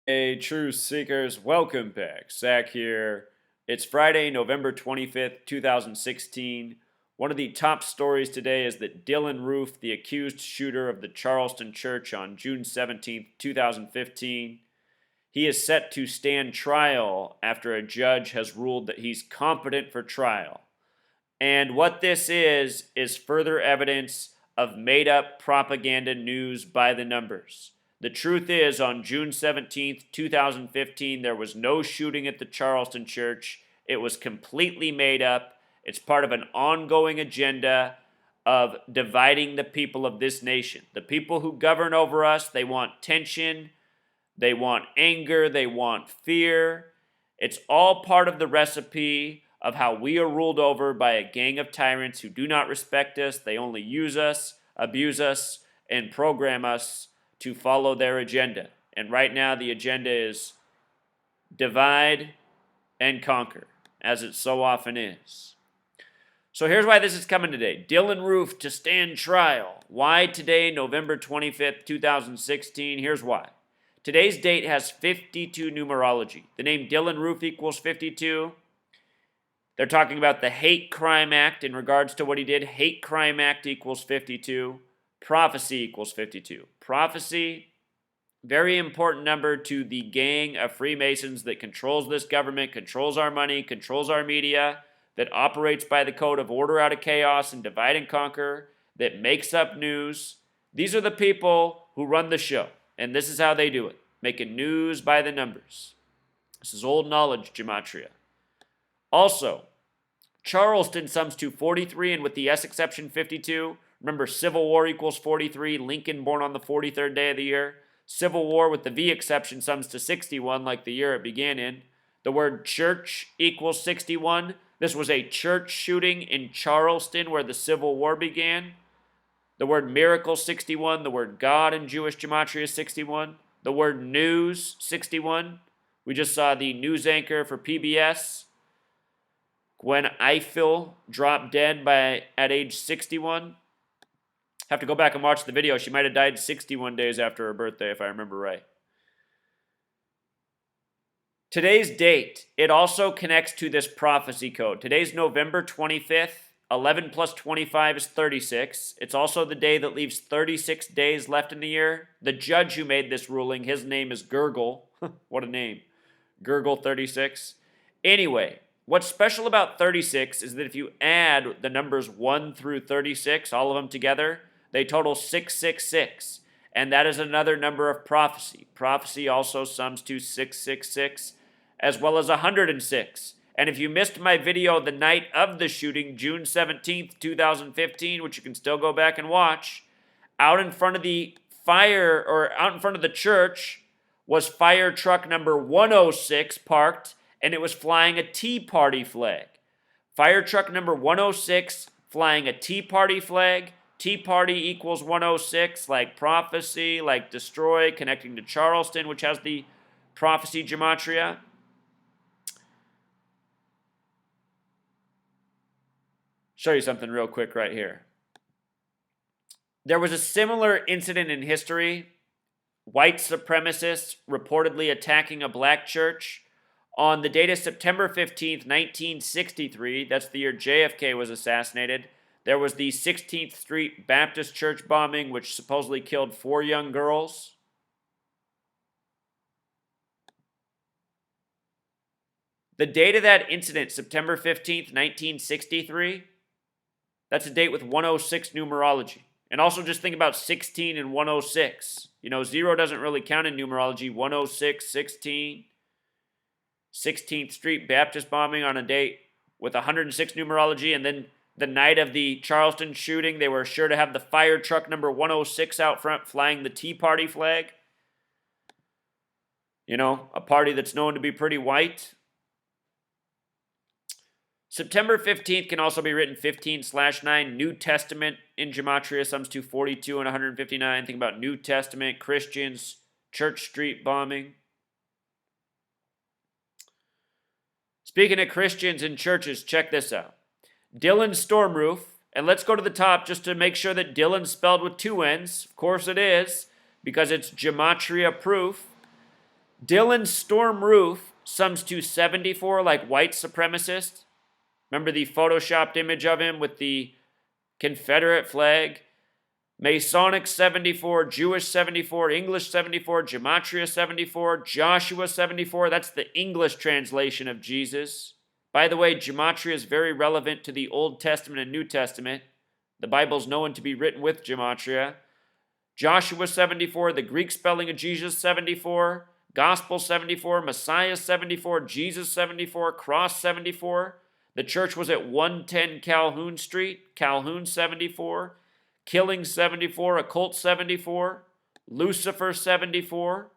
Hey, truth seekers, welcome back. Zach here. It's Friday, November 25th, 2016. One of the top stories today is that Dylann Roof, the accused shooter of the Charleston Church on June 17th, 2015, he is set to stand trial after a judge has ruled that he's competent for trial. And what this is further evidence of made up propaganda news by the numbers. The truth is, on June 17th, 2015, there was no shooting at the Charleston Church. It was completely made up. It's part of an ongoing agenda of dividing the people of this nation. The people who govern over us, they want tension, they want anger, they want fear. It's all part of the recipe of how we are ruled over by a gang of tyrants who do not respect us. They only use us, abuse us, and program us to follow their agenda. And right now, the agenda is divide and conquer, as it so often is. So here's why this is coming today. Dylann Roof to stand trial. Why today, November 25th, 2016? Here's why. Today's date has 52 numerology. The name Dylann Roof equals 52. They're talking about the Hate Crime Act in regards to what he did. Hate Crime Act equals 52. Prophecy equals 52. Prophecy, very important number to the gang of Freemasons that controls this government, controls our money, controls our media, that operates by the code of order out of chaos and divide and conquer, that makes up news. These are the people who run the show, and this is how they do it, making news by the numbers. This is old knowledge, gematria. Also, Charleston sums to 43, and with the S exception, 52. Remember, Civil War equals 43. Lincoln born on the 43rd day of the year. Civil War with the V exception sums to 61, like the year it began in. The word church equals 61. This was a church shooting in Charleston where the Civil War began. The word miracle, 61. The word God in Jewish gematria, 61. The word news, 61. We just saw the news anchor for PBS, Gwen Ifill, dropped dead at age 61. Have to go back and watch the video. She might have died 61 days after her birthday, if I remember right. Today's date, it also connects to this prophecy code. Today's November 25th. 11 plus 25 is 36. It's also the day that leaves 36 days left in the year. The judge who made this ruling, his name is Gurgle. What a name. Gurgle 36. Anyway, what's special about 36 is that if you add the numbers 1 through 36, all of them together, they total 666. And that is another number of prophecy. Prophecy also sums to 666, as well as 106. And if you missed my video the night of the shooting, June 17th, 2015, which you can still go back and watch, out in front of the church was fire truck number 106 parked, and it was flying a Tea Party flag. Fire truck number 106 flying a Tea Party flag. Tea Party equals 106, like prophecy, like destroy, connecting to Charleston, which has the prophecy gematria. Show you something real quick right here. There was a similar incident in history. White supremacists reportedly attacking a black church on the date of September 15th, 1963. That's the year JFK was assassinated. There was the 16th Street Baptist Church bombing, which supposedly killed 4 young girls. The date of that incident, September 15th, 1963, that's a date with 106 numerology. And also just think about 16 and 106. 0 doesn't really count in numerology. 106, 16, 16th Street Baptist bombing on a date with 106 numerology. And then the night of the Charleston shooting, they were sure to have the fire truck number 106 out front flying the Tea Party flag. A party that's known to be pretty white. September 15th can also be written 15/9. New Testament in gematria sums to 42 and 159. Think about New Testament, Christians, Church Street bombing. Speaking of Christians and churches, check this out. Dylann Storm Roof, and let's go to the top just to make sure that Dylan's spelled with 2 N's. Of course it is, because it's gematria proof. Dylann Storm Roof sums to 74 like white supremacist. Remember the photoshopped image of him with the Confederate flag? Masonic 74, Jewish 74, English 74, Gematria 74, Joshua 74. That's the English translation of Jesus. By the way, Gematria is very relevant to the Old Testament and New Testament. The Bible's known to be written with Gematria. Joshua 74, the Greek spelling of Jesus 74, Gospel 74, Messiah 74, Jesus 74, Cross 74. The church was at 110 Calhoun Street, Calhoun 74, Killing 74, Occult 74, Lucifer 74.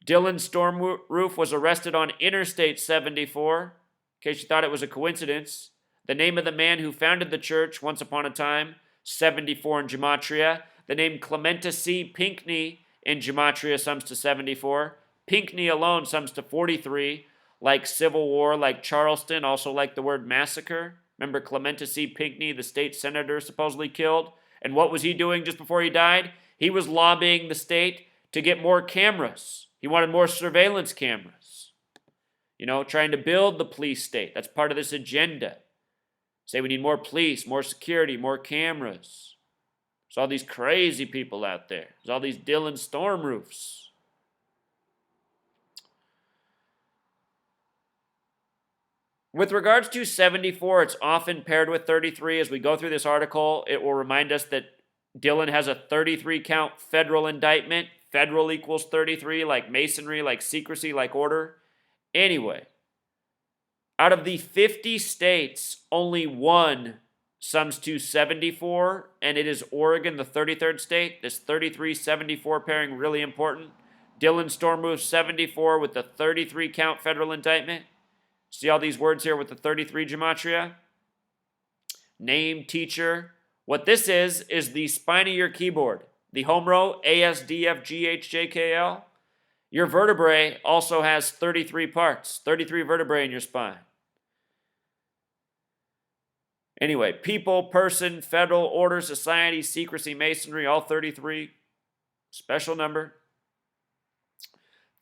Dylann Storm Roof was arrested on Interstate 74, in case you thought it was a coincidence. The name of the man who founded the church once upon a time, 74 in Gematria. The name Clementa C. Pinckney in Gematria sums to 74. Pinckney alone sums to 43, like Civil War, like Charleston, also like the word massacre. Remember Clementa C. Pinckney, the state senator supposedly killed? And what was he doing just before he died? He was lobbying the state to get more cameras. He wanted more surveillance cameras. Trying to build the police state. That's part of this agenda. Say we need more police, more security, more cameras. There's all these crazy people out there. There's all these Dylann Storm Roofs. With regards to 74, it's often paired with 33. As we go through this article, it will remind us that Dylann has a 33 count federal indictment. Federal equals 33, like masonry, like secrecy, like order. Anyway, out of the 50 states, only one sums to 74, and it is Oregon, the 33rd state. This 33-74 pairing, really important. Dylann Storm Roof 74 with the 33 count federal indictment. See all these words here with the 33 gematria? Name, teacher. What this is the spine of your keyboard. The home row, A, S, D, F, G, H, J, K, L. Your vertebrae also has 33 parts, 33 vertebrae in your spine. Anyway, people, person, federal, order, society, secrecy, masonry, all 33. Special number.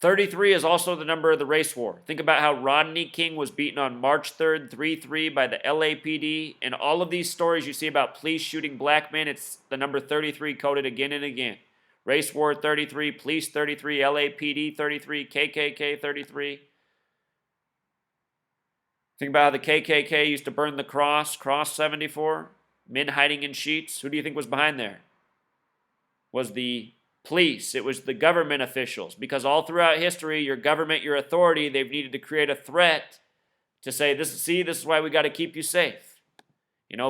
33 is also the number of the race war. Think about how Rodney King was beaten on March 3rd, 3-3 by the LAPD. And all of these stories you see about police shooting black men, it's the number 33 coded again and again. Race war 33, police 33, LAPD 33, KKK 33. Think about how the KKK used to burn the cross 74. Men hiding in sheets. Who do you think was behind there? Was the police. It was the government officials, because all throughout history, your government, your authority, they've needed to create a threat to say, this is why we got to keep you safe.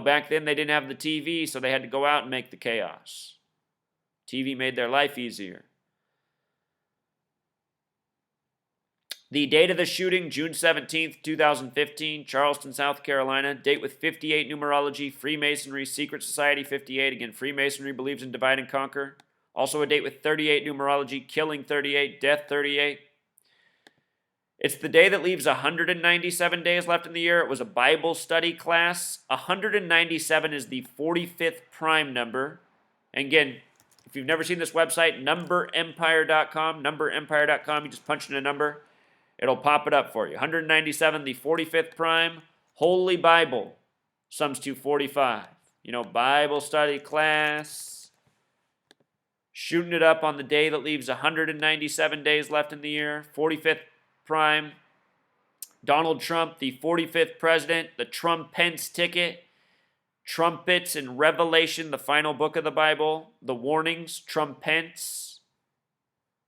Back then they didn't have the TV, so they had to go out and make the chaos. TV made their life easier. The date of the shooting, June 17th, 2015, Charleston, South Carolina. Date with 58 numerology, Freemasonry, Secret Society 58. Again, Freemasonry believes in divide and conquer. Also a date with 38 numerology, killing 38, death 38. It's the day that leaves 197 days left in the year. It was a Bible study class. 197 is the 45th prime number. And again, if you've never seen this website, numberempire.com, you just punch in a number. It'll pop it up for you. 197, the 45th prime. Holy Bible sums to 45. Bible study class. Shooting it up on the day that leaves 197 days left in the year. 45th prime. Donald Trump, the 45th president. The Trump-Pence ticket. Trumpets in Revelation, the final book of the Bible. The warnings, Trump-Pence.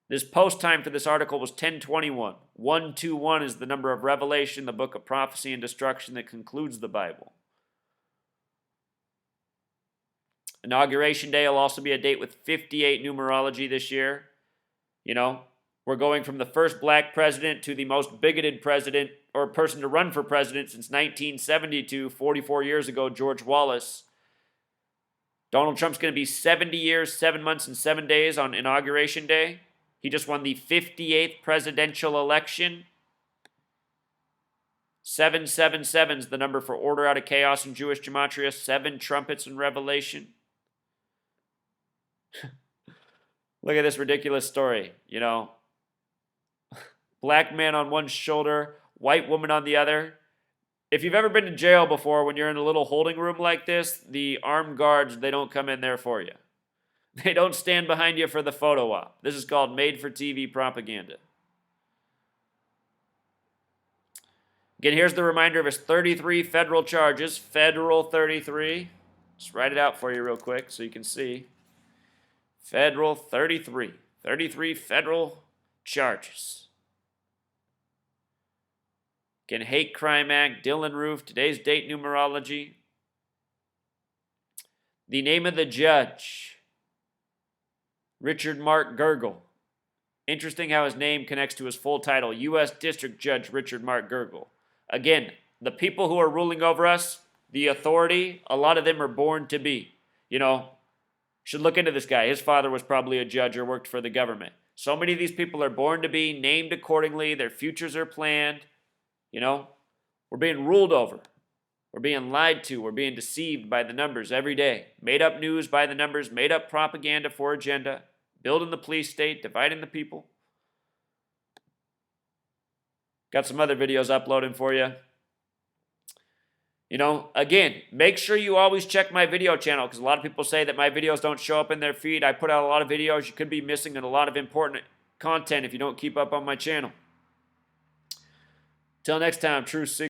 This post time for this article was 10:21. 121 is the number of Revelation, the book of prophecy and destruction that concludes the Bible. Inauguration Day will also be a date with 58 numerology this year. We're going from the first black president to the most bigoted president or person to run for president since 1972, 44 years ago, George Wallace. Donald Trump's going to be 70 years, 7 months, and 7 days on Inauguration Day. He just won the 58th presidential election. 777 is the number for order out of chaos in Jewish gematria. 7 trumpets in Revelation. Look at this ridiculous story. black man on one shoulder, white woman on the other. If you've ever been to jail before, when you're in a little holding room like this, the armed guards, they don't come in there for you. They don't stand behind you for the photo op. This is called made-for-TV propaganda. Again, here's the reminder of his 33 federal charges. Federal 33. Just write it out for you real quick so you can see. Federal 33. 33 federal charges. Again, Hate Crime Act, Dylann Roof, today's date numerology. The name of the judge, Richard Mark Gergel. Interesting how his name connects to his full title, U.S. District Judge Richard Mark Gergel. Again, the people who are ruling over us, the authority, a lot of them are born to be. You know, should look into this guy. His father was probably a judge or worked for the government. So many of these people are born to be, named accordingly. Their futures are planned. You know, we're being ruled over. We're being lied to. We're being deceived by the numbers every day. Made up news by the numbers. Made up propaganda for agenda. Building the police state. Dividing the people. Got some other videos uploading for you. You know, again, make sure you always check my video channel because a lot of people say that my videos don't show up in their feed. I put out a lot of videos. You could be missing a lot of important content if you don't keep up on my channel. Till next time, True Seekers.